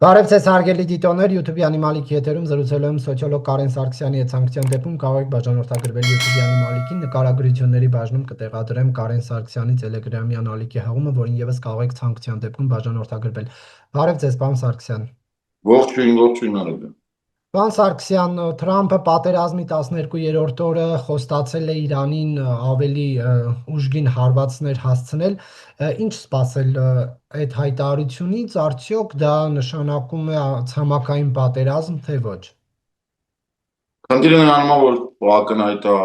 Բարև ձեզ հարգելի դիտողներ, YouTube-ի անիմալիքի եթերում զրուցելու եմ սոցիոլոգ Կարեն Սարգսյանի հետ ցանկության դեպքում կարող եք բաժանորդագրվել YouTube-ի անիմալիքին, նկարագրությունների բաժնում կտեղադրեմ Կարեն Սարգսյանի Telegram-ի անալիքի հղումը, որին եւս կարող եք ցանկության դեպքում բաժանորդագրվել։ Բարև ձեզ, պարոն Սարգսյան։ Ողջույն արագ։ Պարոն Սարգսյան, Թրամփը պատերազմի 12-րդ օրը խոստացել է Իրանին ավելի ուժգին հարվածներ հասցնել։ Ինչ սպասել այդ հայտարարությունից, արդյոք դա նշանակում է ցամաքային պատերազմ, թե ոչ։ Խնդիրը նրանում է, որ ակնհայտ է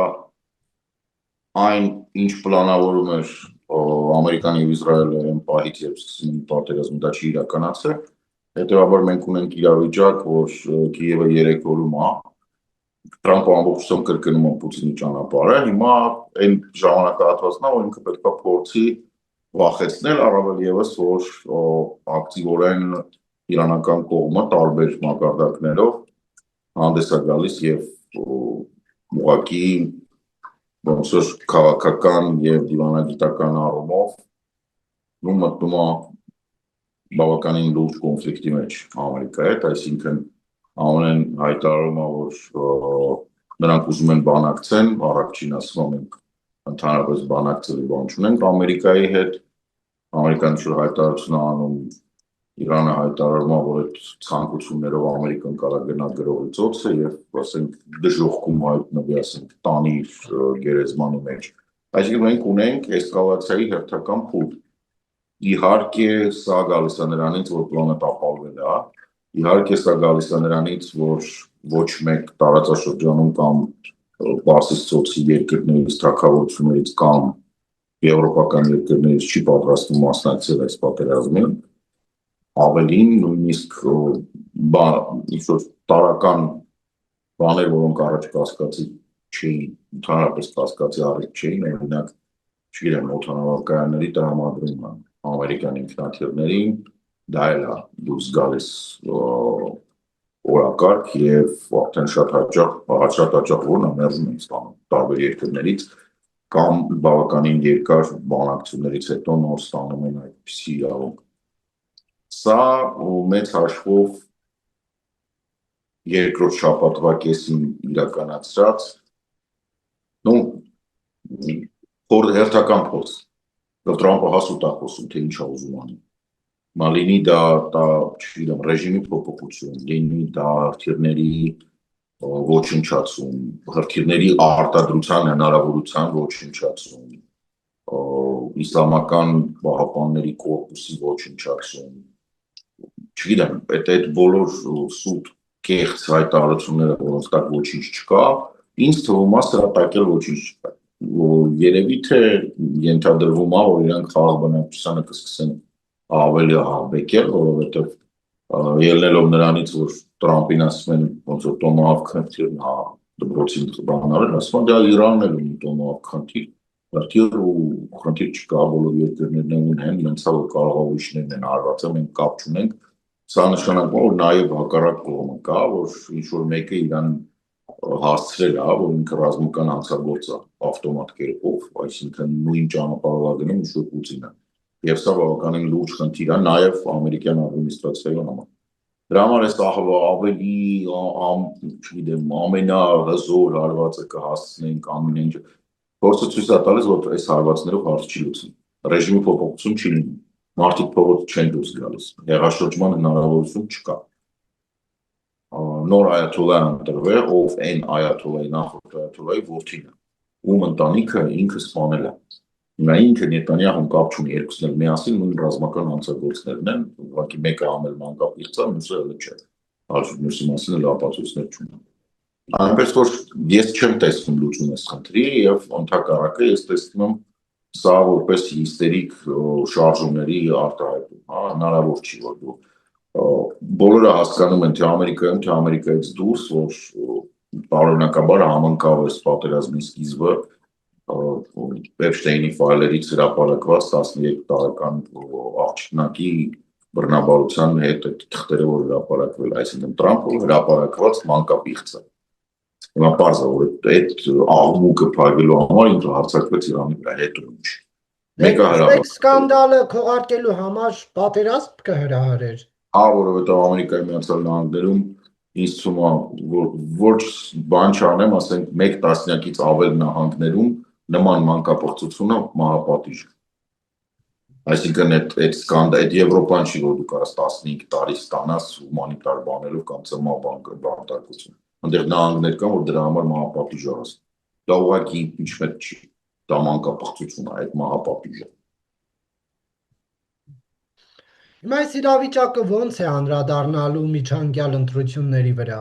այն, ինչ պլանավորում էր Ամերիկան եւ Իսրայելը այն պահից, երբ սկսում են պատերազմը, դա չի իրականացել։ Հետևաբար մենք ունենք իրավիճակ, որ Կիևը 3 օրում է, Թրամփը ամբողջությամբ կրկնում է Պուտինի ճանապարհը, հիմա այն ժամանակահատվածն է, որ ինքը պետք է փորձի վախեցնել, առավել եւս, որ ակտիվորեն իրանական կողմը տարբեր մակարդակներով հանդես է գալիս եւ ուղղակի ոնց որ քաղաքական եւ դիվանագիտական առումով մտնում է բավականին լուրջ կոնֆլիկտի մեջ Ամերիկայի հետ, այսինքն ամենայն հայտարարում է, որ նրանք ուզում են բանակցեն, առաջին ասում ենք ընդհանրապես բանակցելու բան չունենք Ամերիկայի հետ, Ամերիկան ինչ-որ հայտարարություն անում, Իրանը հայտարարում է, որ այդ ցանկություններով Ամերիկան կարող է գնա գրողի ծոցը եւ ասենք դժոխքում հայտնվի, ասենք տանի գերեզմանի մեջ։ Այսինքն մենք ունենք էսկալացիայի հերթական փուլ։ Իհարկե սա գալիս է նրանից, որ պլանը տապալվել է, իհարկե սա գալիս է նրանից, որ ոչ մեկ տարածաշրջանում կամ Պարսից ծոցի երկրներից, թագավորություններից կամ եվրոպական երկրներից չի պատրաստվում մասնակցել այս պատերազմին, ավելին նույնիսկ ինչ-որ տարական բաներ, որոնք առաջ կասկածի չէին, ընդհանրապես կասկածի առիթ չէին, օրինակ, չգիտեմ, օդանավակայանների տրամադրումը ամերիկյան ինքնաթիռներին, դա էլ է դուրս գալիս օրակարգ եւ արդեն շատ հաճախ որն է մերժում են ստանում տարբեր երկրներից կամ բավականին երկար բանակցություններից հետո նոր ստանում են այդպիսի իրավունք։ Սա մեծ հաշվով երկրորդ շաբաթվա կեսին իրականացրած հերթական փորձ, որ Թրամփը հասուտ է խոսում, թե ինչ է ուզում անի։ Լինի դա չգիտեմ, ռեժիմի փոփոխություն, լինի դա հրթիռների ոչնչացում, հրթիռների արտադրության հնարավորության ոչնչացում, իսլամական պահապանների կորպուսի ոչնչացում, չգիտեմ, այդ բոլոր սուտ կեղծ հայտարարությունները, որոնց տակ ոչինչ չկա, ինձ թվում է սրա տակ էլ ոչինչ չկա։ Երևի թե ենթադրվում է, որ իրանք խաղաղ բնակչությանը կսկսեն ավելի ահաբեկել, որովհետև ելնելով նրանից, որ Թրամփին ասում են ոնց որ տոմահավք խնդիրն է դպրոցին բանալել, ասում են դա Իրանն էլ ունի տոմահավք խնդիր ու խնդիր չկա, բոլոր երկրներն ունեն, նենց է որ կարող ուրիշներն են հարվածը, մենք կապ չունենք, սա նշանակում է, որ նաև հակառակ կողմը կա, որ ինչ-որ մեկը իրան հասցրել է, որ ինքը ռազմական հանցագործ է ավտոմատ կերպով, այսինքն նույն ճանապարհով է գնում ինչ-որ Պուտինը։ Եվ սա բավականին լուրջ խնդիր է նաև ամերիկյան ադմինիստրացիայի համար։ Դրա համար այս ավելի, չգիտեմ, ամենահզոր հարվածը կհասցնենք ամեն ինչ, փորձը ցույց է տալիս, որ այս հարվածներով հարց չի լուծում, ռեժիմի փոփոխություն չի լինում, մարդիկ փողոց չեն դուրս գալիս, հեղաշրջման հնարավորություն չկա։ Նոր այաթոլլա ընտրվել, ով այն այաթոլլայի նախորդ այաթոլլայի որդին է, ում ընտանիքը ինքը սպանել է։ Հիմա ինքը Նետանյահուն կապ չունի, երկուսն էլ միասին նույն ռազմական հանցագործներն են, ուղղակի մեկը ամել մանկապիղծ է, մյուսը էլ չէ։ Մյուսի մասին էլ ապացույցներ չունեմ։ Այնպես որ ես չեմ տեսնում լուծում այս խնդրի եւ ընդհակառակը ես տեսնում եմ սա որպես հիստերիկ շարժումների արտահայտում, հնարավոր չի որ դու բոլորը հասկանում են թե Ամերիկայում, թե Ամերիկայից դուրս, որ տարօրինակաբար համընկավ այս պատերազմի սկիզբը Էփշտեյնի ֆայլերից հրապարակված 12 տարեկան աղջիկնակի բռնաբարության հետ այդ թղթերը որ հրապարակվել, այսինքն Թրամփը հրապարակված մանկապիղծ է։ Հիմա պարզ է, որ այդ աղմուկը փակելու համար ինքը հարձակվեց Իրանի վրա, հետո ինչ։ Մեկը հրապարակ։ Սկանդալը քողարկելու համար պատերազմ կհրահարեր։ Հա, որովհետև Ամերիկայի Միացյալ Նահանգներում ինձ թվում է, որ ոչ բան չանեմ, ասենք 1 տասնյակից ավել նահանգներում նման մանկապղծությունը մահապատիժ է։ Այսինքն այդ Եվրոպան չի, որ դու կարաս 15 տարի ստանաս հումանիտար բաներով կամ ծմա բանտարկություն։ Այնտեղ նահանգներ կան, որ դրա համար մահապատիժ առած։ Դա ուղղակի ինչպես չի, դա մանկապղծություն է, այդ մահապատիժը։ Հիմա այս իրավիճակը ո՞նց է անդրադառնալու միջանկյալ ընտրությունների վրա։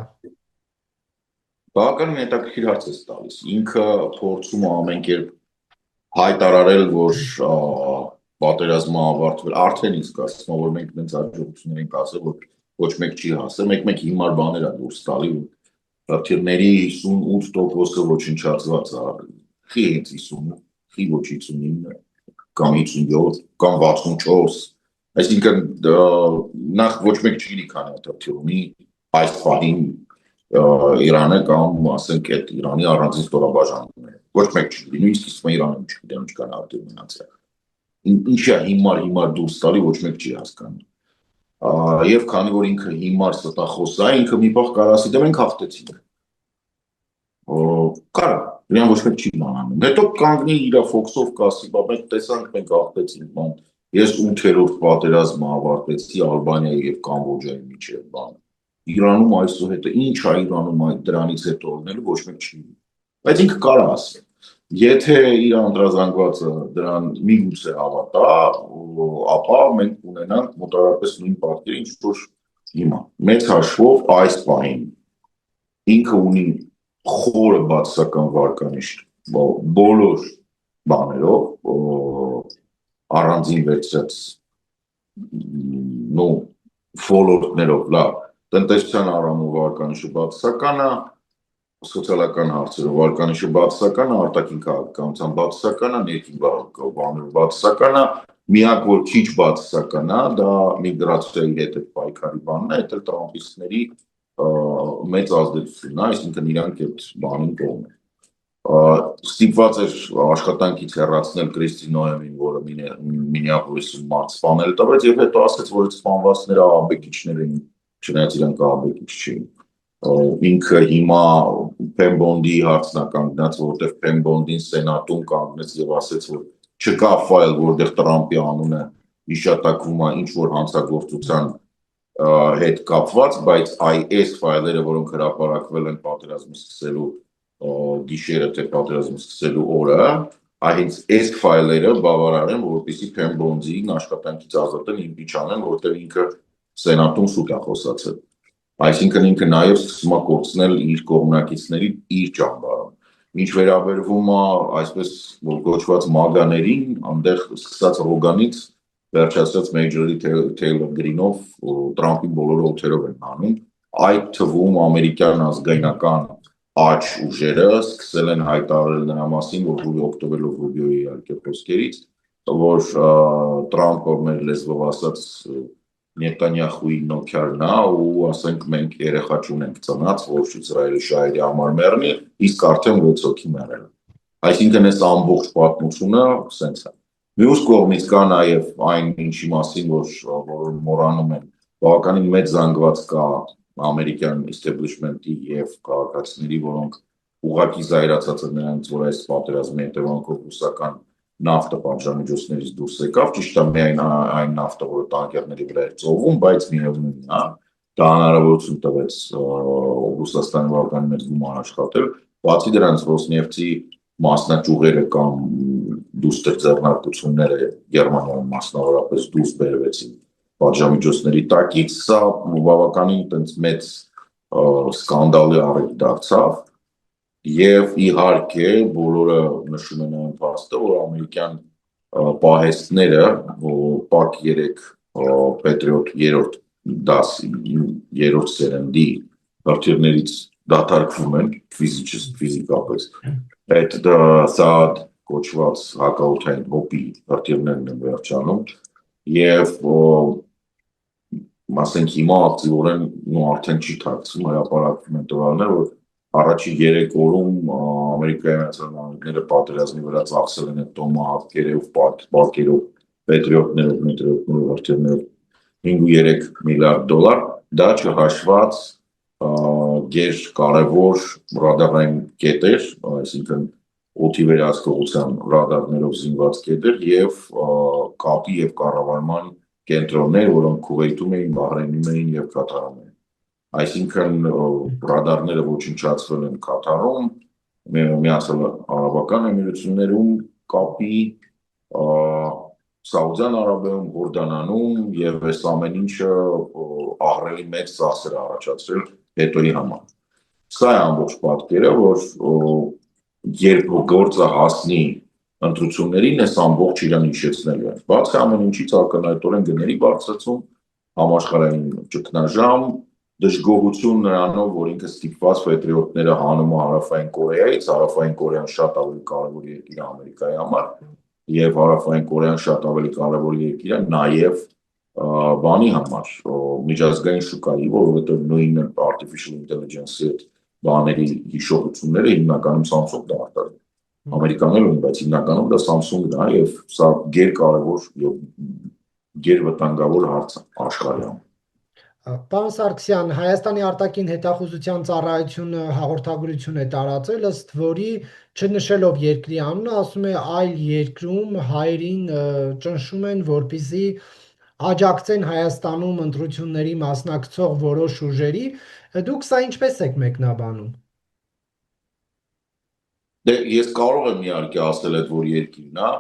Բավականին հետաքրքիր հարց ես տալիս։ Ինքը փորձում է ամեն կերպ հայտարարել, որ պատերազմը ավարտվել, արդեն իսկ ասում, որ մենք այնց հաջողություններ ենք ասել, որ ոչ մեկ չի հասել, մեկ հիմար բաներ է դուրս տալի, հրթիռների 58%-ը ոչնչացված է, խի հենց 50, խի ոչ 59, կամ 57, կամ 64, այսինքն նախ ոչ մեկ չգիտի քանի հրթիռ ունի այս պահին Իրանը կամ ասենք այդ Իրանի առանձին ստորաբաժանումները, ոչ մեկ չգիտի, նույնիսկ իսկ Իրանում չգիտեմ ինչքան հրթիռ մնացել։ Ինչի է հիմար դուրս տալի, ոչ մեկ չի հասկանում։ Եվ քանի որ ինքը հիմար ստախոս է, ինքը մի պահ կարող ասի, դե մենք հաղթեցինք։ Կարա, իրան ոչ մեկ չի իմանում։ Հետո կանգնի իր ֆոքսով կասի, բա մենք տեսանք, մենք հաղթեցինք, բան։ Ես 8-րդ պատերազմը ավարտեցի Ալբանիայի եւ Կամբոջայի միջեւ, բան։ Իրանում այսօր հետո ինչ է Իրանում այդ դրանից հետո օրնելու ոչ մեկ չի։ Բայց ինքը կարող ասի։ Եթե իր անդրազանգվածը դրան միգուցե հավատա, ապա մենք ունենանք մոտավորապես նույն պատկերը, ինչ որ հիմա։ Մեծ հաշվով այս պահին ինքը ունի խորը բացասական վարկանիշ բոլոր բաներով, առանձին վերցրած ոլորտներով, լավ, տնտեսության առումով վարկանիշը բացասական է, սոցիալական հարցերով վարկանիշը բացասական է, արտաքին քաղաքականության բացասական է, ներքին բաներով բացասական է, միակ որ քիչ բացասական է, դա միգրացիայի հետ պայքարի բանն է, այդ տրամպիստների մեծ ազդեցությունն է, այսինքն իրանք այդ բանին կողմ են։ Ստիպված էր աշխատանքից հեռացնել Կրիստի Նոեմին, որը Մինեապոլիսում մարդ սպանել տվեց, եւ հետո ասաց, որ այդ սպանվածները ահաբեկիչներ էին, չնայած իրանք ահաբեկիչ չէին։ Ինքը հիմա Փեմբոնդի հարցն է կանգնած, որովհետեւ Փեմբոնդին սենատում կանգնեց եւ ասաց, որ չկա ֆայլ, որտեղ Տրամպի անունը հիշատակվում է ինչ որ հանցագործության հետ կապված, բայց այս ֆայլերը, որոնք հրապարակվել են պատերազմը սկսելու գիշերը թե պատերազմը սկսելու օրը, հենց այս ֆայլերը բավարար են, որպեսզի Փեմբոնդին աշխատանքից ազատեն, իմպիչ անեն, որտեղ ինքը սենատում սուտ է խոսացել։ Այսինքն ինքը նաև սկսում է կորցնել իր կողմնակիցների իր ճամբարը։ Ինչ վերաբերվում է այսպես կոչված մագաներին, այնտեղ սկսած Ռոգանից վերջացած Մեյջորի Թեյլոր Գրինով Տրամպի բոլոր օթերով են անում, այդ թվում ամերիկյան ազգայնական աչ ուժերը սկսել են հայտարարել նրա մասին, որ օգտվելով Ռուբիոյի իհարկե խոսքերից, որ Տրամպը մեր լեզվով ասած Նետանյախուի նոքյարն է ու ասենք մենք երեխա չունենք ծնած, որ Իսրայելի շահերի համար մեռնի, իսկ արդեն 6 հոգի մեռել։ Այսինքն այս ամբողջ պատմությունը սենց է։ Մյուս կողմից կա նաև այն ինչի մասին, որ մոռանում են, բավականին մեծ զանգված կա ամերիկյան establishment-ի եւ քաղաքացիների, որոնք ուղղակի զայրացած են նրանց, որ այս պատերազմի հետևանքով ռուսական նավթը պատժամիջոցներից դուրս եկավ, ճիշտ է միայն այն նավթը, որը տանկերների վրա էր ծովում, բայց միևնույնն է, դա հնարավորություն տվեց Ռուսաստանի բավականին մեծ գումար աշխատել, բացի դրանից Ռոսնեֆտի մասնաճյուղերը կամ դուստր ձեռնարկությունները Գերմանիայում մասնավորապես դուրս բերվեցին պատժամիջոցների տակից, սա բավականին տենց մեծ սկանդալի առիթ դարձավ եւ իհարկե բոլորը նշում են այն փաստը, որ ամերիկյան պահեստները Պակ 3 Patriot 3-րդ դասի 3-րդ սերնդի հրթիռներից դատարկվում են ֆիզիկապես այդ Սաադ կոչված հակաօդային հոպի հրթիռներն են վերջանում եւ ասենք հիմա ակտիվորեն արդեն չի թաքցվում, հրապարակվում են տվյալներ, որ առաջի 3 օրում Ամերիկայի Միացյալ Նահանգները պատերազմի վրա ծախսել են այդ տոմահավքերով, պարկերով, պետրիոտներով, մետրիոտներով, հրթիռներով 5.3 միլիարդ դոլար, դա չհաշված գեր կարևոր ռադարային կետեր, այսինքն օդի վերահսկողության ռադարներով զինված կետեր եւ կապի եւ կառավարման կենտրոններ, որոնք Քուվեյթում էին, Բահրեյնում էին եւ Կատարում էին։ Այսինքն ռադարները ոչնչացվել են Կատարում, Միացյալ Արաբական Էմիրություններում, կապի Սաուդյան Արաբիայում, Հորդանանում եւ այս ամեն ինչը ահռելի մեծ ծախսեր առաջացրել հետոյի համար։ Սա է ամբողջ պատկերը, որ երբ գործը հասնի ընտրություններին, այս ամբողջ իրան հիշեցնելու է։ Բացի ամեն ինչից ակնհայտորեն գների բարձրացում, համաշխարհային ճգնաժամ, դժգոհություն նրանով, որ ինքը ստիպված պետրիոտները հանում է Հարավային Կորեայից, Հարավային Կորեան շատ ավելի կարևոր երկիր է Ամերիկայի համար, եւ Հարավային Կորեան շատ ավելի կարևոր երկիր է նաեւ բանի համար, միջազգային շուկայի, որովհետեւ նույն artificial intelligence-ի հետ բաների հիշողությունները հիմնականում Samsung-ն է արտադրում։ Ամերիկանները ունեն, բայց հիմնականում դա Samsung-ն է եւ սա գերկարևոր եւ գերվտանգավոր հարց է աշխարհում։ Պարոն Սարգսյան, Հայաստանի արտաքին հետախուզության ծառայությունը հաղորդագրություն է տարածել, ըստ որի չնշելով երկրի անունը, ասում է այլ երկրում հայերին ճնշում են, որպեսզի աջակցեն Հայաստանում ընտրությունների մասնակցող որոշ ուժերի, դուք սա ինչպես եք մեկնաբանում։ Դե ես կարող եմ իհարկե ասել այդ որ երկիրն է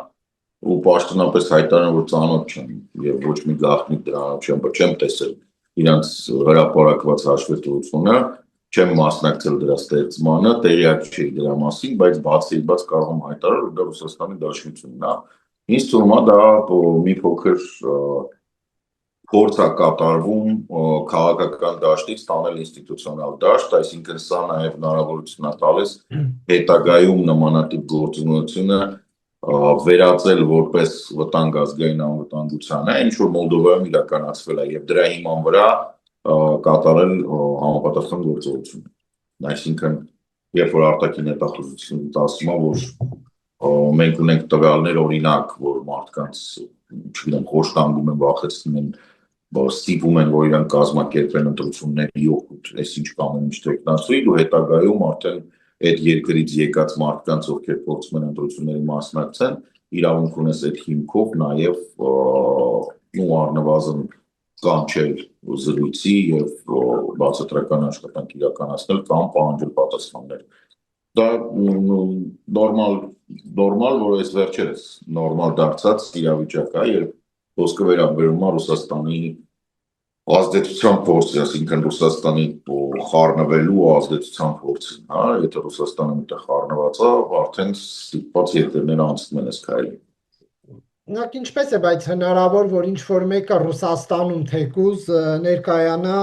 ու պաշտոնապես հայտարարել որ ծանոթ չեմ եւ ոչ մի գաղտնիք դրանով չեմ տեսել իրանց հրապարակված հաշվետվությունը, չեմ մասնակցել դրա ստեղծմանը, տեղյակ չէի դրա մասին, բայց բացի կարող եմ հայտարարել, որ դա Ռուսաստանի Դաշնությունն է։ Ինձ թվում է դա մի փոքր փորձ է կատարվում քաղաքական դաշտից տանել ինստիտուցիոնալ դաշտ, այսինքն սա նաև հնարավորություն է տալիս հետագայում նմանատիպ գործունեությունը վերածել որպես վտանգ ազգային անվտանգությանը, ինչ որ Մոլդովայում իրականացվել է եւ դրա հիման վրա կատարել համապատասխան գործողություն։ Այսինքն, երբ որ արտաքին հետախուզությունն ասում է, որ մենք ունենք տվյալներ, օրինակ, որ մարդկանց, չգիտեմ, խոշտանգում են, վախեցնում են, ստիպում են, որ իրանք կազմակերպեն ընտրությունների օգուտ, այսինչ կամ ինչ տեխնացուի, ու հետագայում արդեն այդ երկրից եկած մարդկանց, ովքեր փորձում են ընտրությունների մասնակցեն, իրավունք ունես այդ հիմքով նաև առնվազն կանչել զրույցի եւ բացատրական աշխատանք իրականացնել կամ պահանջել պատասխաններ։ Դա նորմալ, որ այս վերջերս նորմալ դարձած իրավիճակ է, երբ խոսքը վերաբերում է Ռուսաստանի ազդեցության փորձի, այսինքն Ռուսաստանի խառնվելու ազդեցության փորձին, հա, եթե Ռուսաստանը միտեղ խառնված է, արդեն ստիպված երկրները անցնում են այս քայլին։ Նախ ինչպես է, բայց հնարավոր, որ ինչ որ մեկը Ռուսաստանում թեկուզ ներկայանա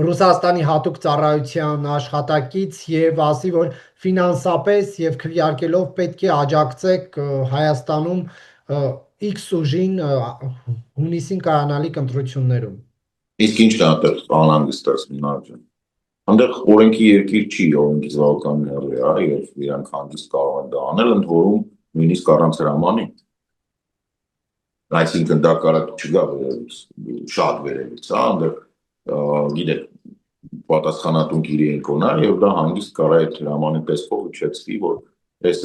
Ռուսաստանի հատուկ ծառայության աշխատակից եւ ասի, որ ֆինանսապես եւ քվեարկելով պետք է աջակցեք Հայաստանում X ուժին հունիսին կայանալիք ընտրություններում։ Իսկ ինչն է այդտեղ անհանգստացնում նարջան։ Այնտեղ օրենքի երկիր չի, օրենքի զարգանում հեռու է, եւ իրանք հանգիստ կարող են դա անել, ընդ որում նույնիսկ առանց հրամանի։ Այսինքն դա կարող չգա վերևից, շատ վերևից, հա, այնտեղ գիտեք, պատասխանատուն գիրի են կոնա եւ դա հանգիստ կարա այդ հրամանի տեսքով իջեցվի, որ այս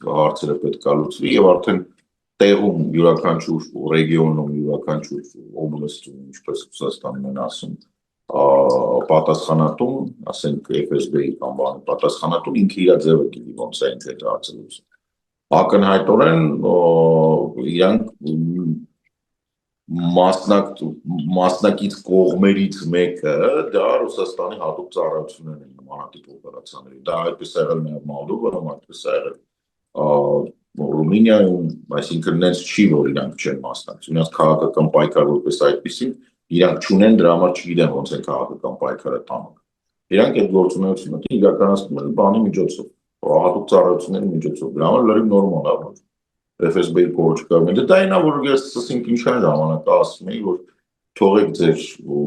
հարցերը պետք է լուծվի եւ արդեն տեղում յուրաքանչյուր ռեգիոնում յուրաքանչյուր օբլաստում, ինչպես Ռուսաստանն են ասում, պատասխանատուն, ասենք FSB-ի կամ բան պատասխանատուն ինքը իր ձևը գիտի ոնց է ինքը դա հարցը։ Ակնհայտորեն իրանք մասնակից կողմերից մեկը դա Ռուսաստանի հատուկ ծառայություններն են նմանատիպ օպերացիաների։ Դա այդպես է եղել նաև Մոլդովայում, այդպես է եղել Ռումինիայում, այսինքն նենց չի, որ իրանք չեն մասնակցում։ Իրանք քաղաքական պայքար որպես այդպեսին, իրանք չունեն, դրա համար չգիտեն ոնց են քաղաքական պայքարը տանում։ Իրանք այդ գործունեությունը իրականացնում են բանի միջոցով, հատուկ ծառայությունների միջոցով։ Դրա համար լրիվ նորմալ է, որ FSB-ի կողմից դա այնա, որ ես ասենք ինչքան ժամանակ ասում էի, որ թողեք ձեր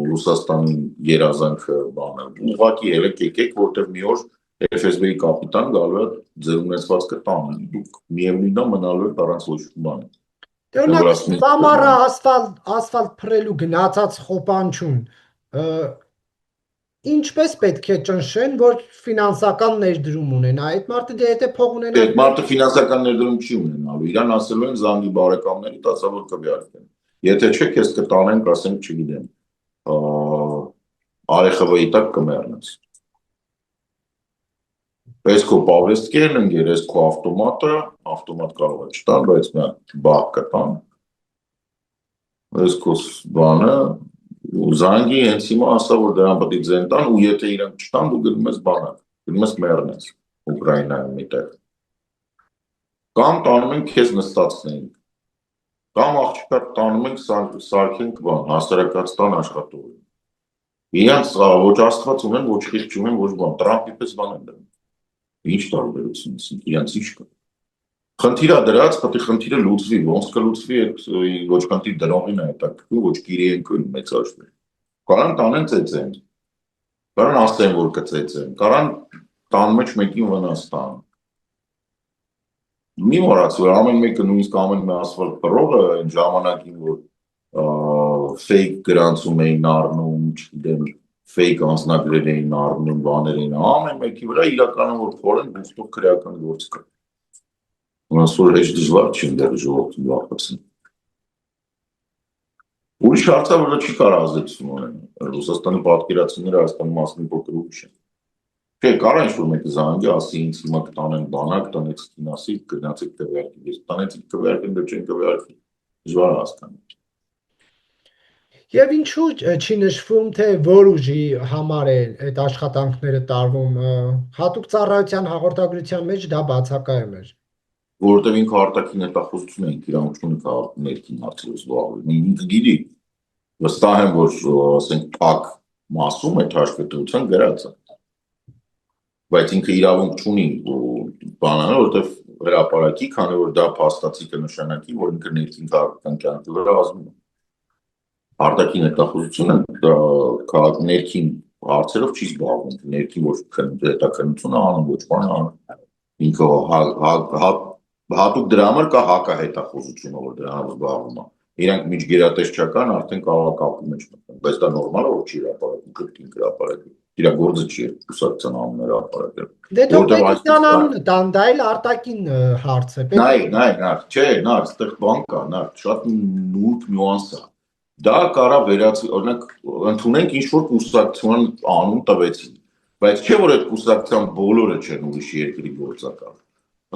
Ռուսաստանի երազանքը բանը, ուղղակի եկեք, որտեղ մի օր FSB-ի կապիտան գալու է ձեր ունեցվածքը տանը, դուք միևնույնն է մնալու եք առանց ոչ մի բանի։ Օրինակ Սամարա ասֆալտ փռելու գնացած խոպանչուն ինչպես պետք է ճնշեն, որ ֆինանսական ներդրում ունենա։ Այդ մարդը դե եթե փող ունենա, այդ մարդը ֆինանսական ներդրում չի ունենալու։ Իրան ասելու են զանգի բարեկամների տասավոր կվյարկեն։ Եթե չէ, քեզ կտանենք, ասենք, չգիտեմ, արեխվայի տակ կմեռնես։ Այս քո պավեստքերն ընկեր, այս քո ավտոմատ կարող է չտան, բայց մի բաղ կտան։ Այս քո բանը զանգի հենց հիմա ասա, որ դրան պետք է ձեն տան, ու եթե իրանք չտան, դու գնում ես բանակ, գնում ես մեռնես Ուկրաինայում միտեղ։ Կամ տանում ենք քեզ նստացնենք, կամ աղջիկա տանում ենք սարքենք բան, հասարակական աշխատող։ Իրանց ոչ աստված ունեն, ոչ խիղճ ունեն, ոչ բան, Տրամպի պես բան են դրում։ Ինչ տարբերություն է, իրանց ինչ կա։ Խնդիրը դրած, պետք է խնդիրը լուծվի, ոնց կլուծվի, ոչ խնդիր դրողին է հետաքրքրում, ոչ գիրիենք մեծաշվի։ Կարան տանեն ծեծեն, կարան ասեն, որ կծեծեն, կարան տան մեջ մեկին վնաս տան։ Մի մոռաց, որ ամեն մեկը նույնիսկ ամեն մի ասֆալտ փռողը այն ժամանակին, որ ֆեյք գրանցում էին առնում, չգիտեմ, ֆեյք անձնագրեր էին առնում, բաներ էին, ամեն մեկի վրա իրականում որ փորեն բուստով քրեական գործ կա։ Որ հեչ դժվար չի դեռ ժողովրդին վախեցնել։ Ուրիշ հարցը որ չի կարող ազդեցություն ունենալ։ Ռուսաստանի պատկերացումները Հայաստանի մասին փոքր ուրիշ են։ Չէ, կարող ինչ-որ մեկը զանգի, ասի ինձ հիմա կտանեն բանակ, տնեցին ասի, գնացեք քվեարկի, ես տնեցիք քվեարկեն, դեռ չեն քվեարկի։ Դժվար է հասկանալ։ Եվ ինչու չի նշվում, թե որ ուժի համար է այդ աշխատանքները տարվում, հատուկ ծառայության հաղորդագրության մեջ դա բացակայում էր։ Որովհետև ինքը արտաքին հետախուզություն ենք, իրանք չունի կարող ներքին հարցերով զբաղվել։ Ինքը գիտի, վստահ եմ, որ ասենք փակ մասում այդ հաշվետվության գրած է։ Բայց ինքը իրավունք չունի բանանը, որովհետև հրապարակի, քանի որ դա փաստացի կնշանակի, որ ինքը ներքին քաղաքական կյանքի վրա ազդում է։ Արտաքին հետախուզությունը ներքին հարցերով չի զբաղվում, ներքին ոչ հետաքննությունը անում, ոչ բան անում։ Ինքը հատուկ դրա համար կա հակահետախուզությունը, որ դրանով զբաղվում է։ Իրանք միջգերատեսչական արդեն կարող է կապի մեջ մտնել, բայց դա նորմալ է, որ չի հրապարակում, կրկին հրապարակում։ Իր գործը չի կուսակցության անունները հրապարակել։ Դե դուք պետության անունը տան, դա էլ արտաքին հարց է։ Չէ, այստեղ բան կա, շատ նուրբ նյուանս է։ Դա կարա վերացի, օրինակ, ընդունենք ինչ-որ կուսակցության անուն տվեցին, բայց չէ, որ այդ կուսակցության բոլորը չեն ուրիշ երկրի գործակալ։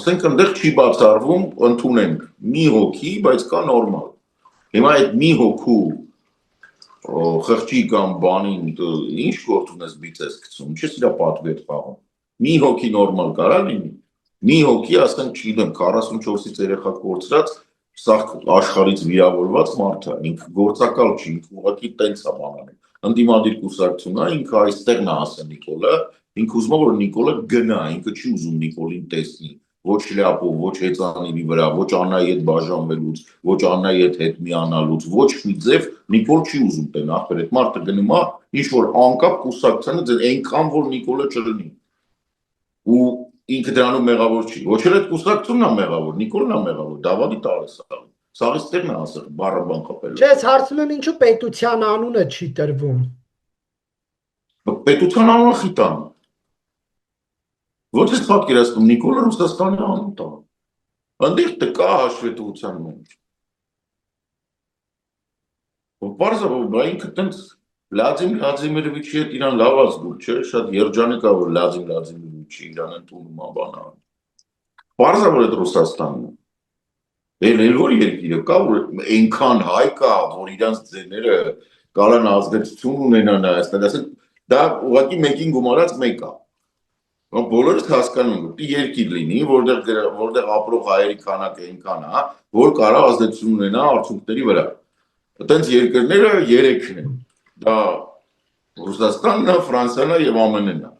Ասենք ընդեղ չի բացառվում, ընդունենք մի հոգի, բայց կա նորմալ։ Հիմա այդ մի հոգու խղճի կամ բանին ինչ գործ ունես բիցես գցում, ինչպես իրա պատվետ խաղում։ Մի հոգի նորմալ կարա լինի։ Մի հոգի, ասենք, չգիտեմ, 44-ից երեխա կորցրած, սա աշխարհից վիրավորված մարդ է, ինքը գործակալ չի, ինքը ուղղակի տենց է բանանում։ Ընդդիմադիր կուսակցությունն է, ինքը այստեղն է ասել Նիկոլը, ինքը ուզում է որ Նիկոլը գնա, ինքը չի ուզում Նիկոլին տեսնի, ոչ շլյապով, ոչ հեծանիվի վրա, ոչ Աննայի հետ բաժանվելուց, ոչ Աննայի հետ միանալուց, ոչ մի ձև Նիկոլ չի ուզում տեն, ախր այդ մարդը գնում է ինչ որ անկապ կուսակցությանը ձեր այնքան որ Նիկոլը չլինի։ Ու ինքը դրանով մեղավոր չի։ Ոչ էլ այդ կուսակցությունն է մեղավոր, Նիկոլն է մեղավոր, Դավիթի տարեսը։ Սաղից տերն է ասել, բառաբան խփել։ Չէ, հարցնում եմ ինչու պետության անունը չի տրվում։ Պետության անունը խիտան։ Ոչ ես պատկերացնում Նիկոլը Ռուսաստանի անուն տա։ Այնտեղ կա հաշվետվության մեջ։ Պարզապես բա ինքը տենց Վլադիմիր Վլադիմիրովիչի հետ իրան լավ ազգուր չէ, շատ երջանիկ է որ Վլադիմիր Վլադիմիրովիչի իրան ընդունում է բանը։ Պարզապես այդ Ռուսաստանն է։ Էլ որ երկիրը կա, որ այնքան հայ կա, որ իրանց ձեները կարան ազդեցություն ունենան այստեղ, ասենք դա ուղղակի մեկին գումարած մեկ է։ Բոլորս հասկանում են, երկիր լինի, որտեղ ապրող հայերի քանակը այնքան է, որ կարող ազդեցություն ունենա արդյունքների վրա։ Այդտենց երկրները 3-ն են։ Դա Ռուսաստանն է, Ֆրանսիան է եւ ԱՄՆ-ն է։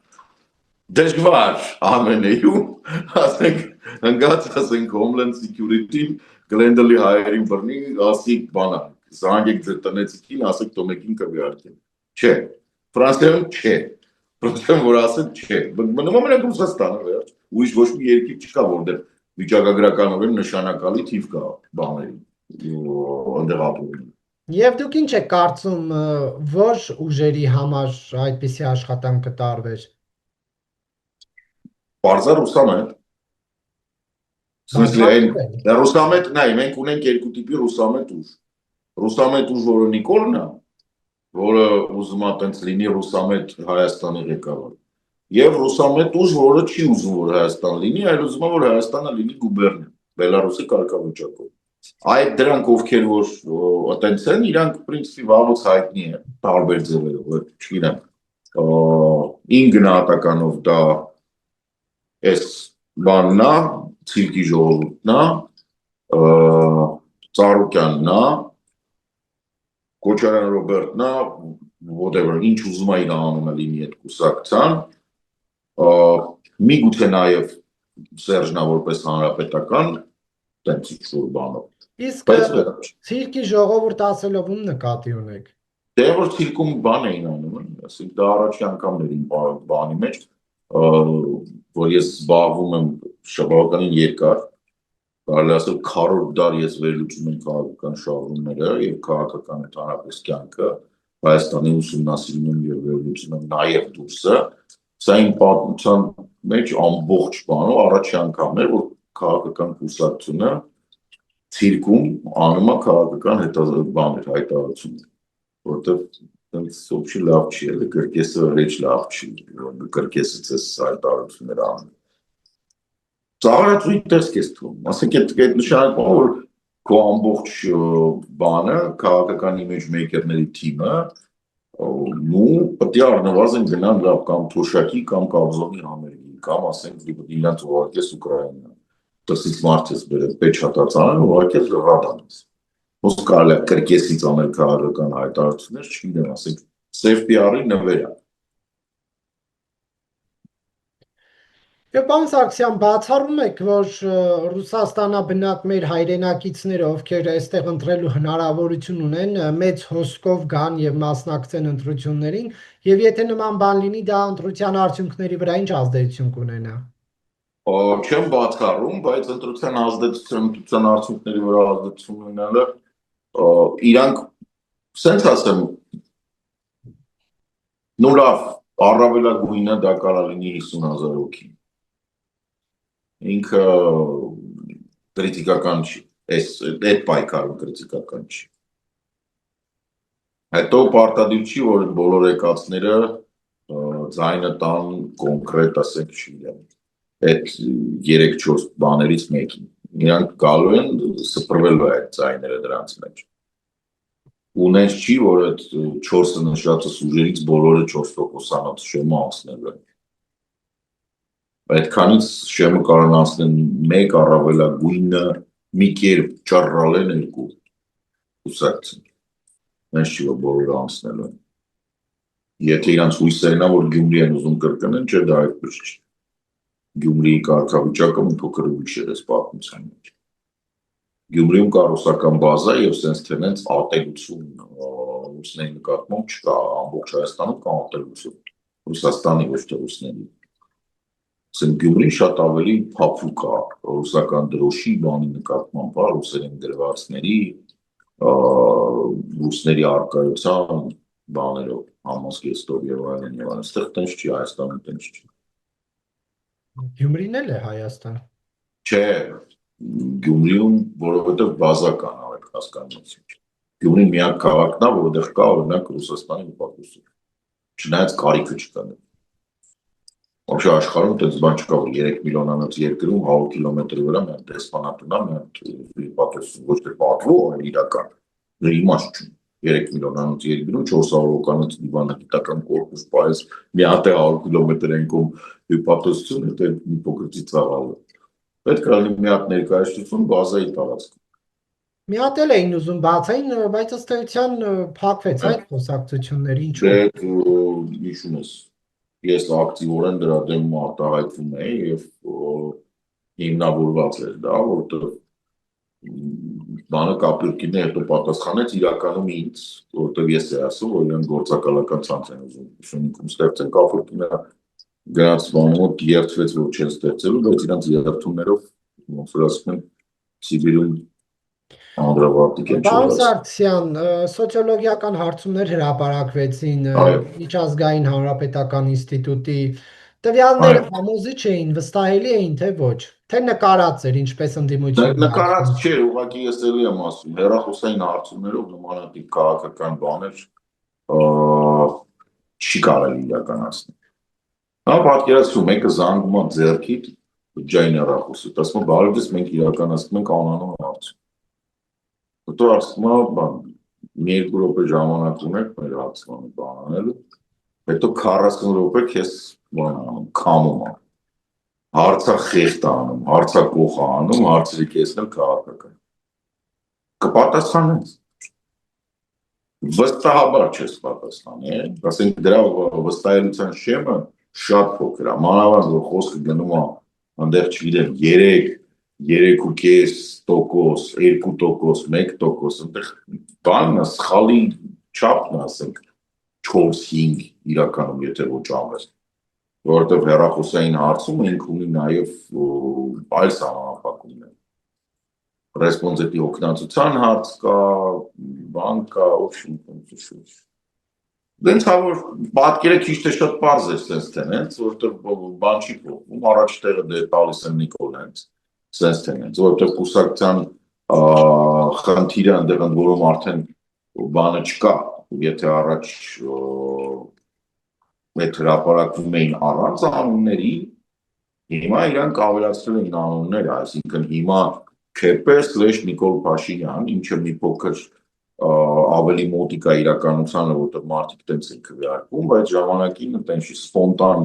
Դժվար ԱՄՆ-ում, ասենք, հնգած ասենք Homeland Security-ին Գլենդալի հայերին բռնի, ասի բանա, զանգեք ձեր տնեցիկին, ասեք թող մեկին կվեարկեն։ Չէ, Ֆրանսիայում չէ։ Ֆրանսիայում որ ասեն չէ։ Մնում է մենակ Ռուսաստանը վերջ։ Ուրիշ ոչ մի երկիր չկա, որտեղ վիճակագրականորեն նշանակալի թիվ կա բաների։ այնտեղ ապրում են։ Եվ դուք ինչ եք կարծում, որ ուժերի համար այդպիսի աշխատանք կտարվեր։ Բարձր ուսամետ, в смысле, Բացառություն։ ռուսամետ, նայ, մենք ունենք երկու տիպի ռուսամետ ուժ։ Ռուսամետ ուժ, որը Նիկոլն է, որը ուզում է տենց լինի ռուսամետ Հայաստանի ղեկավար։ Եվ ռուսամետ ուժ, որը չի ուզում, որ Հայաստան լինի, այլ ուզում է, որ Հայաստանը լինի գուբերնիա, Բելարուսի կարգավիճակով։ Այդ դրանք ովքեր որ այտենց են, իրանք պրինցիպի վաղուց հայտնի են, տարբեր ձևերով, չգիտեմ, ին գնահատականով դա այս բանն է, ցիրկի ժողովուրդն է, Ծառուկյանն է, Քոչարյան Ռոբերտն է, whatever, ինչ ուզում է իր անունը լինի այդ կուսակցության, միգուցե նաև Սերժնա որպես հանրապետական, տենց ինչ-որ բանով։ Իսկ ցիրկի ժողովուրդ ասելով ում նկատի ունեք։ Դե որ ցիրկում բան էին անում, ասենք դա առաջի անգամն էր իմ բանի մեջ, որ ես զբաղվում եմ բավականին երկար, կարելի ասել քառորդ դար ես վերլուծում եմ քաղաքական շարժումները եւ քաղաքական ընդհանրապես կյանքը, Հայաստանի ուսումնասիրում եմ եւ վերլուծում եմ նաեւ դուրսը, սա իմ պատմության մեջ ամբողջ բանով առաջի անգամն էր, որ քաղաքական կուսակցությունը ցիրկում անում է քաղաքական բաներ հայտարարություն, որտեղ տենց ոբշի լավ չի, էլի կրկեսը ռեչ լավ չի, կրկեսից էս հայտարարություններ անում։ Ծաղրացույց տեսք ես թվում, ասենք այդ նշանակում որ քո ամբողջ բանը, քաղաքական իմիջ մեյքերների թիմը, ու պետք է առնվազն գնան լավ կամ թոշակի կամ կաբզոնի համերգի, կամ ասենք իրանց ուղարկես Ուկրաինա, տսից մարդ ես բերել պեչատած անեն, ուղարկես լրատանից։ Ոնց կարելի է կրկեսից անել քաղաքական հայտարարություններ, չգիտեմ, ասենք սև PR-ի նվեր է։ Եվ պարոն Սարգսյան, բացառում եք, որ Ռուսաստանաբնակ մեր հայրենակիցները, ովքեր այստեղ ընտրելու հնարավորություն ունեն, մեծ հոսքով գան եւ մասնակցեն ընտրություններին, եւ եթե նման բան լինի, դա ընտրության արդյունքների վրա ինչ ազդեցություն կունենա։ Չեմ բացառում, բայց ընտրության արդյունքների վրա ազդեցություն ունենալը իրանք, սենց ասեմ, նու լավ, առավելագույնը դա կարա լինի 50,000 հոգի։ Ինքը կրիտիկական չի, այդ պայքարում կրիտիկական չի։ Հետո պարտադիր չի, որ բոլոր եկածները ձայնը տան կոնկրետ, ասենք չգիտեմ, այդ 3-4 բաներից մեկին։ Իրանք գալու են սփռվելու այդ ձայները դրանց մեջ։ Ունենց չի, որ այդ 4 նշածս ուժերից բոլորը 4%-անոց շեմը անցնելու են։ Այդքանից շեմը կարող անցնեն մեկ առավելագույնը մի կերպ ճռռալեն 2 կուսակցություն։ Նենց չի, որ բոլորը անցնելու են։ Եթե իրանց հույսերն է, որ Գյումրի են ուզում կրկնեն, չէ, դա այդպես չի։ Գյումրիի կարգավիճակը մի փոքր ուրիշ է այս պատմության մեջ։ Գյումրիում կա ռուսական բազա եւ սենց թե նենց ատելություն ռուսների նկատմամբ չկա, ամբողջ Հայաստանում կա ատելություն։ Ռուսաստանի ոչ թե ռուսների։ Ասենք Գյումրին շատ ավելի փափուկ է ռուսական դրոշի բանի նկատմամբ, ռուսերեն գրվածների, ռուսների արկայության բաներով, համազգեստով եւ այլն եւ այլն, այստեղ տենց չի, Հայաստանում տենց չի։ Գյումրին էլ է Հայաստան։ Չէ, Գյումրիում, որովհետեւ բազա կան արեք հասկանացի։ Գյումրին միակ քաղաքն է, որտեղ կա օրինակ Ռուսաստանի հպատոսություն։ Չնայած կարիքը չկա։ Вообще աշխարհում տենց բան չկա, որ 3 միլիոնանոց երկրում 100 կիլոմետրի վրա մի դեսպանատուն է, մի հպատոսություն ոչ թե պատվո, այլ իրական։ Դե իմաստ չունի։ 3 միլիոնանոց երկրում 400 հոգանոց դիվանագիտական կորպուս պայես մի հատ 100 կիլոմետր ենքում հպատոսություն, դա մի փոքր ծիծաղալ է։ Պետք է լինի մի հատ ներկայացություն բազայի տարածքում։ Մի հատ էլ էին ուզում բացային, բայց ըստ էության փակվեց այդ խոսակցությունները, ինչու՞։ Դե հիշում ես, ես ակտիվորեն դրա դեմ արտահայտվում էի եւ հիմնավորված էր դա, որտեղ բանը կապյուրկինը հետո պատասխանեց իրականում ինձ, որտեղ ես էի ասում, որ իրեն գործակալական ցանց են ուզում ուսումնիկում ստեղծեն, կապյուրկինը գնաց բանոտ երթվեց, որ չեն ստեղծելու, բայց իրանց երթումներով ոնց որ ասում են Սիբիրում անդրավարտիկ են Պարոն չորած։ Սարգսյան, սոցիոլոգիական հարցումներ հրապարակվեցին Այո, Միջազգային Հանրապետական ինստիտուտի այո։ տվյալները համոզիչ էին, վստահելի էին, թե ոչ, թե նկարած էր, ինչպես ընդդիմությունն է Նկարած ասում։ չէ, ուղղակի ես էլի եմ ասում, հեռախոսային հարցումներով նմանատիպ քաղաքական բաներ չի կարելի իրականացնել։ Հա պատկերացրու, մեկը զանգում է ձեռքիդ բջջային հեռախոսը, ասում է բարև մենք իրականացնում ենք անանուն հարցում։ Հետո ասում է, բան, մի երկու րոպե ժամանակ ունեք մեր հարցմանը բան անելու, հետո 40 րոպե քեզ բան անում, քամում է։ Հարցախիղճ անում, հարցակոխ անում, հարցերի կեսնել քաղաքական։ Կպատասխանես։ Վստահաբար չես պատասխանի, ասենք դրա վստահելիության շեմը շատ փոքր է, մանավանդ որ խոսքը գնում է այնտեղ չգիտեմ 3.5%, 2%, 1%, այնտեղ բանն է սխալի չափն է, ասենք 4-5 իրականում եթե ոչ ավել, որովհետև հեռախոսային հարցում ինք ունի նաև այլ սահմանափակումներ։ Ռեսպոնդենտի օգնածության հարց կա, բան կա, դենց հա որ պատկերը քիչ թե շատ պարզ է սենց տեն, հենց որովհետև բան չի փոխվում, առաջ տեղը դե տալիս են Նիկոլ հենց սենց տեն, հենց որովհետև կուսակցության խնդիրը այնտեղ ընդ որում արդեն բանը չկա, եթե առաջ այդ հրապարակվում էին առանց անունների, հիմա իրանք ավելացրել էին անունները, այսինքն հիմա Նիկոլ Փաշինյան, ինչը մի փոքր ավելի մոտիկ է իրականությանը, որտեղ մարդիկ տենց են քվեարկում, բայց ժամանակին տենց սպոնտան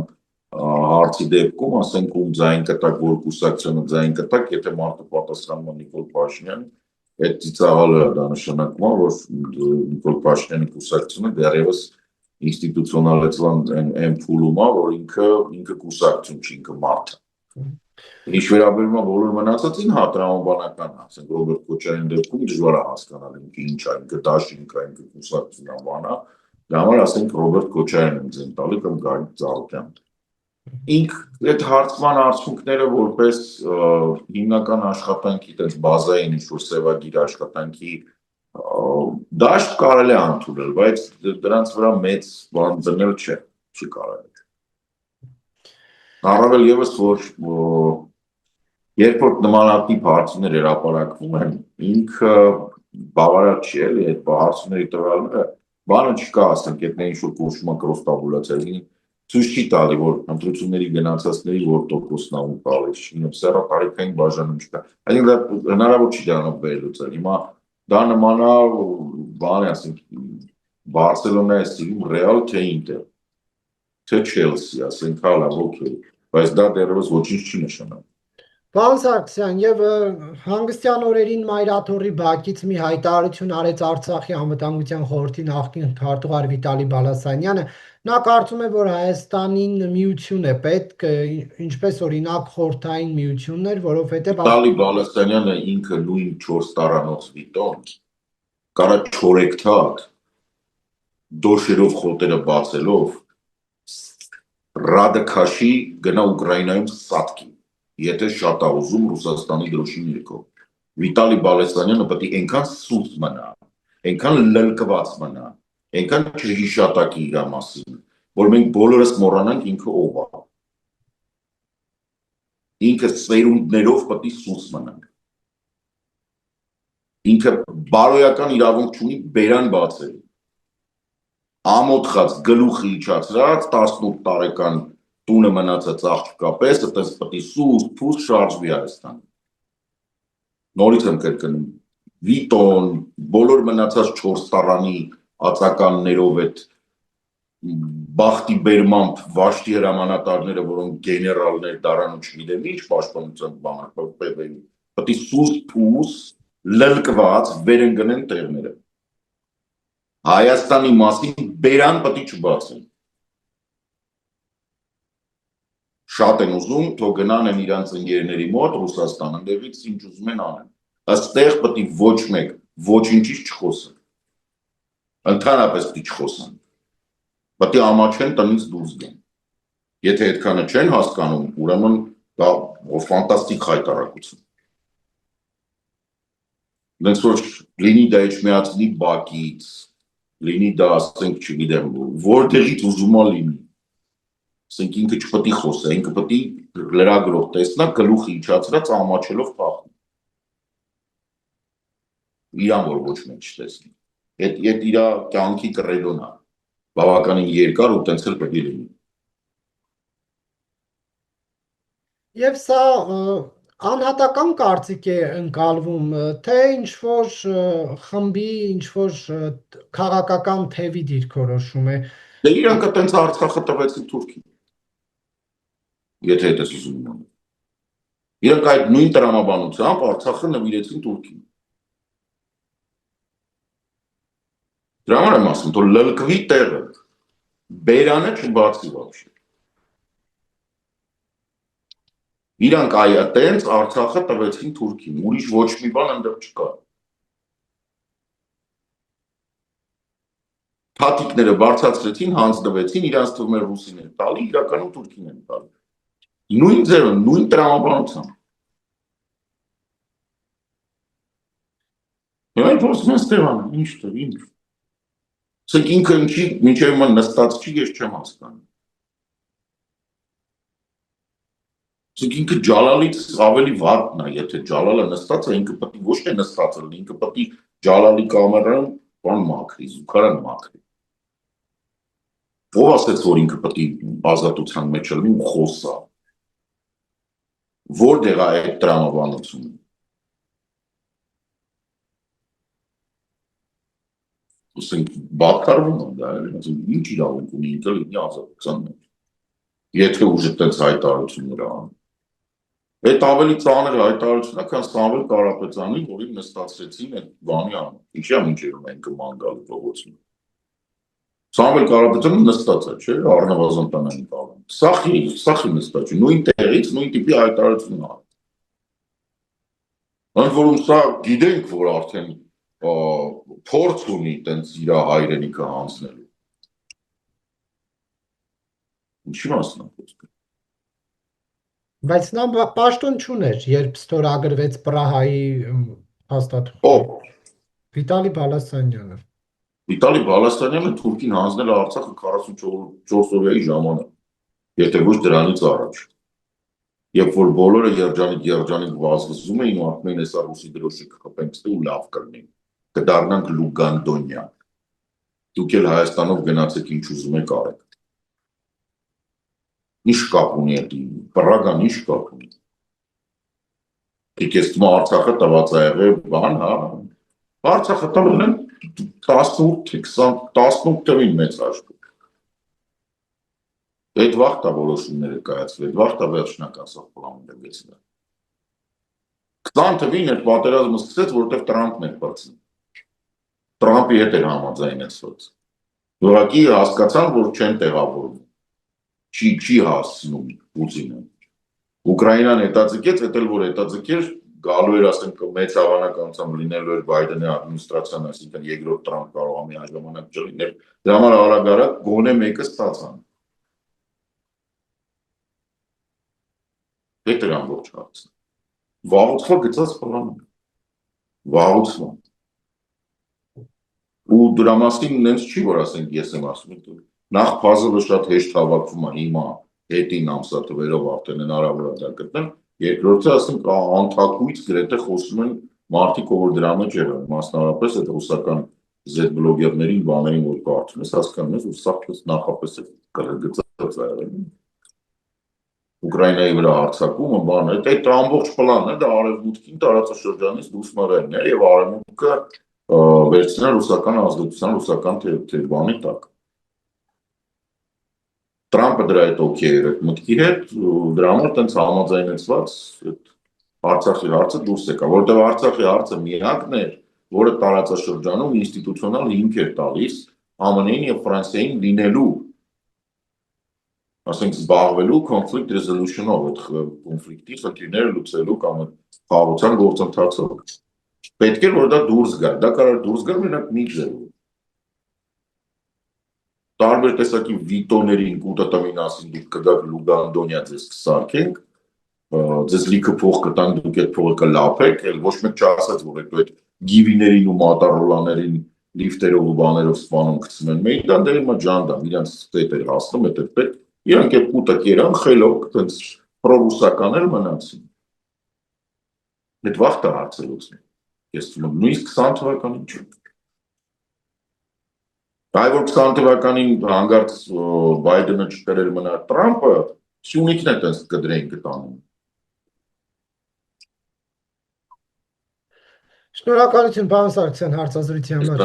հարցի դեպքում, ասենք ում ձայն կտակ, որ կուսակցությունը ձայն կտակ, եթե մարդը պատասխանում է Նիկոլ Փաշինյան, այդ ծիծաղալը դա նշանակում է, որ Նիկոլ Փաշինյանի կուսակցությունը դեռևս ինստիտուցիոնալացված այն փուլում է, որ ինքը կուսակցություն չի, ինքը մարդ է։ Ինչ վերաբերում է բոլոր մնացածին, հա տրամաբանական է, ասենք Ռոբերտ Քոչարյանի դեպքում դժվար է հասկանալ ինքը ինչ է, ինքը դաշինք է, ինքը կուսակցություն բան է, դա համար ասենք Ռոբերտ Քոչարյանին ձեն տալի կամ Գագիկ Ծառուկյան։ Ինք այդ հարցման արդյունքները որպես հիմնական աշխատանքի այդպես բազային ինչ-որ սևագիր աշխատանքի դաշտ կարելի է ընդունել, բայց դրանց վրա մեծ բան դնել չի կարելի։ Առավել ևս որ երբ որ նմանատիպ հարցումներ հրապարակվում են, ինքը բավարար չի էլի այդ հարցումների տվյալները, բանը չկա, ասենք, այդ ինչ-որ կոչվում է կրոստաբուլացիա, ցույց չի տալի, որ ընտրությունների գնացածների որ տոկոսն անում տալիս, սեռա տարիքային բաժանում չկա։ Այսինքն դա հնարավոր չի դրանով վերլուծել։ Հիմա դա նման է, բան է, ասենք, Բարսելոնայի ստիլում Ռեալ թե Ինտեր, թե Չելսի, ասենք, հալա, օքեյ, բայց դա դեռևս ոչինչ չի նշանակում։ Պարոն Սարգսյան, եւ հանգստյան օրերին Մայրաթորի բակից մի հայտարարություն արեց Արցախի անվտանգության խորհրդի նախկին քարտուղար Վիտալի Բալասանյանը, նա կարծում է, որ Հայաստանին միություն է պետք, ինչպես օրինակ խորհրդային միություններ, որովհետեւ Վիտալի Բալասանյանը ինքը նույն 4 տարանոց վիտոն, կարա չորեքթաթ, դոշերով խոտերը բացելով, ռադը քաշի գնա Ուկրաինայում սատկի, եթե շատ է ուզում Ռուսաստանի դրոշի ներքո։ Վիտալի Բալասանյանը պետք է այնքան սուտ մնա, այնքան լլկված մնա, այնքան չհիշատակի իր մասին, որ մենք բոլորս մոռանանք ինքը ով է։ Ինքը սերունդներով պետք է սուտ մնանք։ Ինքը բարոյական իրավունք չունի բերան բացել։ Ամոթխած գլուխը իջացրած 18 տարեկան տունը մնացած աղջկա պես, այդպես պետք է սուս փուս շարժվի Հայաստան։ Նորից եմ կրկնում, վիտոն, բոլոր մնացած 4 տարանի ածականներով այդ բախտի բերմամբ վաշտի հրամանատարները, որոնք գեներալներ դարան ու չգիտեմ ինչ պաշտպանության բանակով պետք է սուս փուս լլկված վերընկնեն տեղները։ Հայաստանի մասին բերան պետք է չբացեն։ Շատ են ուզում, թող գնան են իրանց ընկերների մոտ Ռուսաստան, ընդեղից ինչ ուզում են անեն։ Այստեղ պետք է ոչ մեկ ոչինչից չխոսեն։ Ընդհանրապես պետք է չխոսեն։ Պետք է ամաչեն տնից դուրս գան։ Եթե այդքանը չեն հասկանում, ուրեմն դա ֆանտաստիկ հայտարարություն։ Դենց որ լինի դա Էջմիածնի բակից, լինի դա, ասենք, չգիտեմ, որտեղից ուզում է լինի։ Ասենք ինքը չպետք է խոսա, ինքը պետք է լրագրող տեսնա, գլուխը իջացրած ամաչելով փախնի։ Իրան որ ոչ մեկ չտեսնի։ Այդ իր կյանքի կռեդոն է։ Բավականին երկար ու տենց էլ պետք է լինի։ Եվ սա անհատական կարծիք է ընկալվում, թե ինչ-որ խմբի, ինչ-որ քաղաքական թևի դիրքորոշում է։ Դե իրանք տենց Արցախը տվեցին Թուրքին։ Եթե դա ուզում են։ Իրանք այդ նույն տրամաբանությամբ Արցախը նվիրեցին Թուրքին։ Դրա համար եմ ասում, որ լլկվի տեղը, բերանը չբացի вообще։ Իրանք այտենց Արցախը տվեցին Թուրքին, ուրիշ ոչ մի բան այնտեղ չկա։ Թաթիկները բարձրացրեցին, հանձնվեցին, իրանց թվում էր ռուսին են տալի, իրականում Թուրքին են տալի։ Նույն ձևը, նույն տրամաբանությամբ։ Այդ ոսմեն Ստեվանը, ինչ տեղ, ինչ։ Սեք ինքը ինչի, մինչև ման նստած չի, ես չեմ հասկանում։ Սեք ինքը Ջալալից ավելի վատն է, եթե Ջալալը նստած է, ինքը պետք է ոչ թե նստած է, ինքը պետք է Ջալալի կամերան բան մաքրի, զուգարան մաքրի։ Ով ասեց, որ ինքը պետք է ազատության մեջ լինի ու խոսա։ Որտեղ է այդ տրամաբանությունը։ Ասենք բացառվում է դա, ինչ իրավունք ունի ինքը լինի ազատության մեջ։ Եթե ուժը տենց հայտարարություններ անում։ Այդ ավելի ծանր հայտարարությունն է, քան Սամվել Կարապետյանի, որին նստացրեցին այդ բանի անում։ Ինչի՞ է մինչև մենք ման գալու փողոցում։ Սամվել Կարապետյանը նստած է, չէ՞, առնվազն տնային տալում։ Սախի նստած է, նույն տեղից, նույն տիպի հայտարարություն անում։ Ընդ որում սա գիտենք, որ արդեն փորձ ունի տենց իր հայրենիքը հանձնելու։ Ինչի՞ մասն է խոսքը։ Բայց նա պաշտոն չուներ, երբ ստորագրվեց Պրահայի հաստատությունը։ Վիտալի Բալասանյանը։ Վիտալի Բալասանյանը Թուրքին հանձնել է Արցախը 44 օրյայի ժամանակ, եթե ոչ դրանից առաջ։ Երբ որ բոլորը երջանիկ վազվզում էին ու ասում էին, հեսա ռուսի դրոշի կխփենք ստե ու լավ կլինի, կդառնանք Լուգանդոնյա։ Դուք էլ Հայաստանով գնացեք ինչ ուզում եք արեք։ Ինչ կապ ունի այդ Պրագան, ինչ կապ ունի։ Դուք ես թվում Արցախը տված է եղել բան, հա։ Արցախը տվել են 18 թվին մեծ հաշվով։ Այդ վաղտ է որոշումները կայացվել, այդ վաղտ է վերջնական սահմանները դրվեցին։ 20 թվին այդ պատերազմը սկսեց, որովհետև Տրամպն էր բացել։ Տրամպի հետ էր համաձայնեցված։ Ուղղակի հասկացան, որ չեն տեղավորվում։ Չի հասցնում Պուտինը։ Ուկրաինան հետաձգեց, էդ էլ որ հետաձգեր, գալու էր, ասենք, մեծ հավանականությամբ լինելու էր Բայդենի ադմինիստրացիան, այսինքն երկրորդ Տրամփ կարող է միայն ժամանակ չլիներ, դրա համար արագ գոնե մեկը ստացան։ Դա էր ամբողջ հարցը։ Վաղուց գծած պլանը։ Վաղուց։ Ու դրա մասին նենց չի, որ ասենք ես եմ ասում, նախ փազլը շատ հեշտ հավաքվում է, հիմա հետին ամսաթվերով արդեն հնարավոր է դա գտնել, երկրորդը ասենք անթակույց գրեթե խոսում են մարդիկ, որ դրա մեջ եղան, մասնավորապես այդ ռուսական Z-բլոգերներին, բաներին, որ կարծում ես, հասկանում ես, որ սա նախապես է գծած է եղել։ Ուկրաինայի վրա հարձակումը, բանը, այդ ամբողջ պլանն է, դա արևմուտքին տարածաշրջանից դուրս մղելն է եւ արևմուտքը վերցնել ռուսական ազդեցության, ռուսական բանի տակ։ Տրամպը դրա հետ օքեյ էր այդ մտքի հետ, դրա համար տենց համաձայնեցված Արցախի հարցը դուրս եկա, որովհետև Արցախի հարցը միակն էր, որը տարածաշրջանում ինստիտուցիոնալ հիմք էր տալիս ԱՄՆ-ին եւ Ֆրանսիային լինելու, ասենք զբաղվելու conflict resolution-ով, այդ կոնֆլիկտի խնդիրները լուծելու կամ խաղաղության գործընթացով։ Պետք էր որ դա դուրս գար, դա կարող դուրս գար մենակ մի ձևով։ Տարբեր տեսակի վիտոներին կուտատամին ասին դուք կգաք Լուգանդոնյա ձեզ կսարքենք, ձեզ լիքը փող կտանք, դուք այդ փողը կլափեք, էլ ոչ մեկ չասաց, որ այդ գիվիներին ու մոտորոլաներին լիֆտերով ու բաներով սպանում գցում են։ Մեյդան դեպի մա ջանդամ, իրանց հետ էր հասնում, հետ իրանք այդ կուտը կերան, խելոք, տենց պրորուսականներ մնացին։ Այդ վաղտ է հարցը լուծվում։ Ես թվում եմ նույնիսկ 20 թվականին չէ։ Այ որ 20 թվականին հանգարց Բայդենը չկրեր մնա Տրամպը, Սյունիքն է տես կդրեին կտանում։ Շնորհակալություն, պարոն Սարգսյան, հարցազրույցի համար։